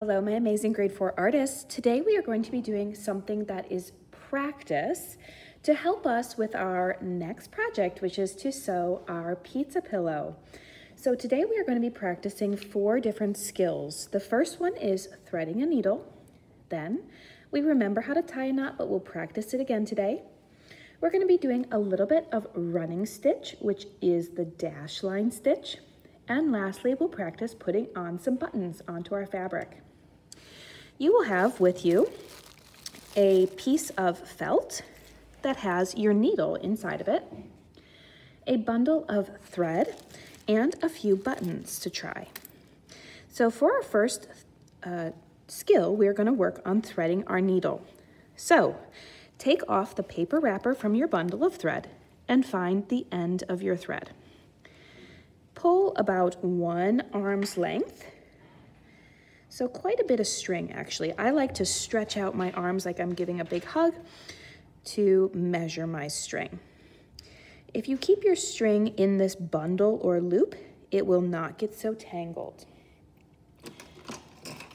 Hello, my amazing grade 4 artists. Today we are going to be doing something that is practice to help us with our next project, which is to sew our pizza pillow. So today we are going to be practicing 4 different skills. The first one is threading a needle. Then we remember how to tie a knot, but we'll practice it again today. We're going to be doing a little bit of running stitch, which is the dash line stitch. And lastly, we'll practice putting on some buttons onto our fabric. You will have with you a piece of felt that has your needle inside of it, a bundle of thread, and a few buttons to try. So for our first skill, we're going to work on threading our needle. So take off the paper wrapper from your bundle of thread and find the end of your thread. Pull about 1 arm's length. So quite a bit of string, actually. I like to stretch out my arms like I'm giving a big hug to measure my string. If you keep your string in this bundle or loop, it will not get so tangled.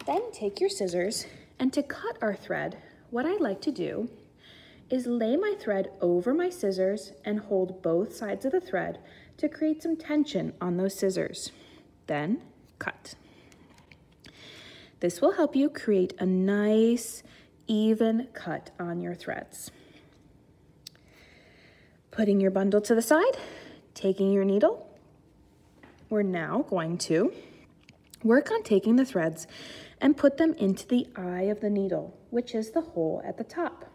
Then take your scissors, and to cut our thread, what I like to do is lay my thread over my scissors and hold both sides of the thread to create some tension on those scissors. Then cut. This will help you create a nice, even cut on your threads. Putting your bundle to the side, taking your needle, we're now going to work on taking the threads and put them into the eye of the needle, which is the hole at the top.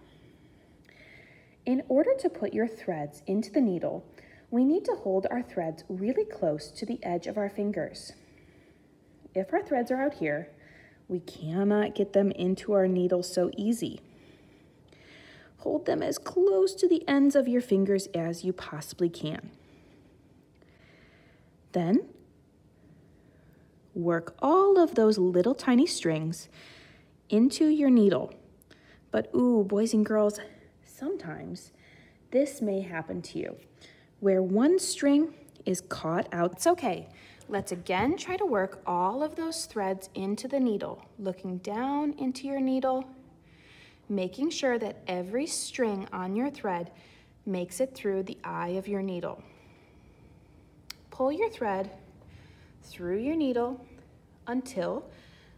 In order to put your threads into the needle, we need to hold our threads really close to the edge of our fingers. If our threads are out here, we cannot get them into our needle so easy. Hold them as close to the ends of your fingers as you possibly can. Then, work all of those little tiny strings into your needle. But ooh, boys and girls, sometimes this may happen to you, where one string is caught out. It's okay. Let's again try to work all of those threads into the needle, looking down into your needle, making sure that every string on your thread makes it through the eye of your needle. Pull your thread through your needle until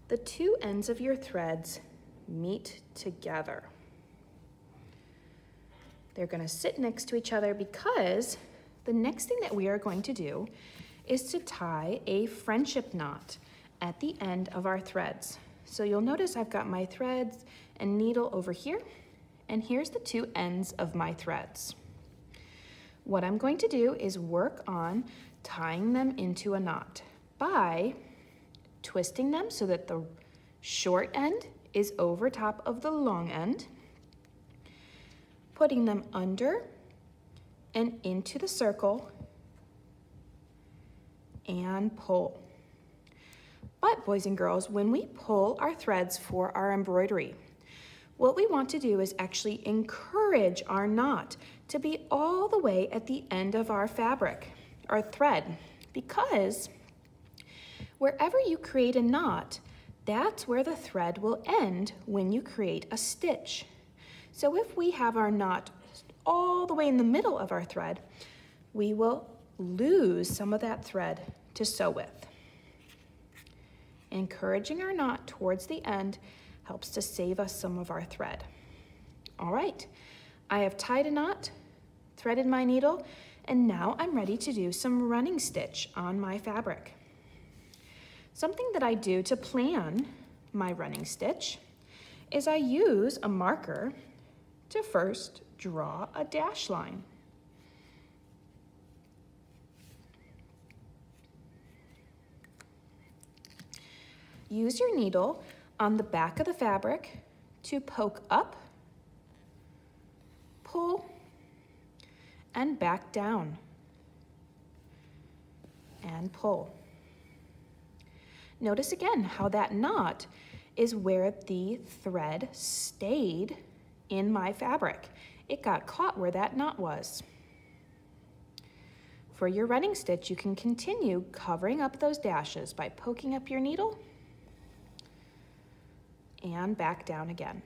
the 2 ends of your threads meet together. They're going to sit next to each other because the next thing that we are going to do is to tie a friendship knot at the end of our threads. So you'll notice I've got my threads and needle over here, and here's the 2 ends of my threads. What I'm going to do is work on tying them into a knot by twisting them so that the short end is over top of the long end, putting them under and into the circle, and pull. But boys and girls, when we pull our threads for our embroidery, what we want to do is actually encourage our knot to be all the way at the end of our fabric, our thread, because wherever you create a knot, that's where the thread will end when you create a stitch. So if we have our knot all the way in the middle of our thread, we will lose some of that thread to sew with. Encouraging our knot towards the end helps to save us some of our thread. All right, I have tied a knot, threaded my needle, and now I'm ready to do some running stitch on my fabric. Something that I do to plan my running stitch is I use a marker to first draw a dash line. Use your needle on the back of the fabric to poke up, pull, and back down, and pull. Notice again how that knot is where the thread stayed in my fabric. It got caught where that knot was. For your running stitch, you can continue covering up those dashes by poking up your needle, and back down again.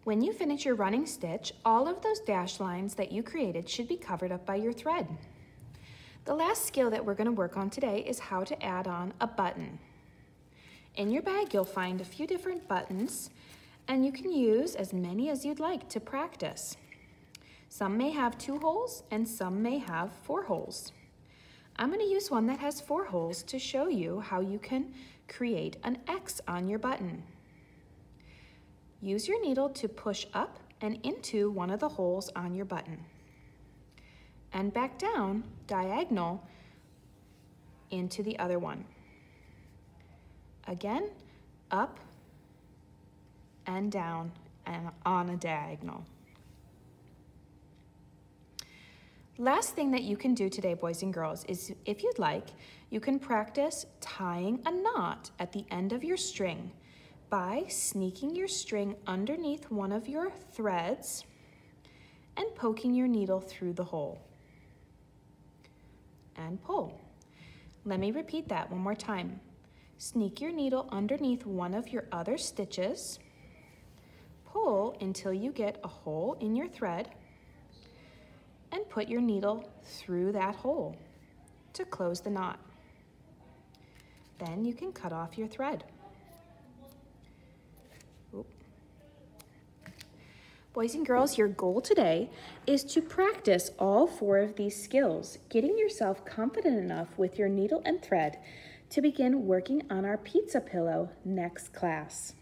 When you finish your running stitch, all of those dashed lines that you created should be covered up by your thread. The last skill that we're going to work on today is how to add on a button. In your bag, you'll find a few different buttons, and you can use as many as you'd like to practice. Some may have 2 holes and some may have 4 holes. I'm going to use one that has 4 holes to show you how you can create an X on your button. Use your needle to push up and into one of the holes on your button, and back down diagonal into the other one. Again, up and down and on a diagonal. Last thing that you can do today, boys and girls, is if you'd like, you can practice tying a knot at the end of your string by sneaking your string underneath one of your threads and poking your needle through the hole. And pull. Let me repeat that one more time. Sneak your needle underneath one of your other stitches, pull until you get a hole in your thread, and put your needle through that hole to close the knot. Then you can cut off your thread. Boys and girls, your goal today is to practice all 4 of these skills, getting yourself confident enough with your needle and thread to begin working on our pizza pillow next class.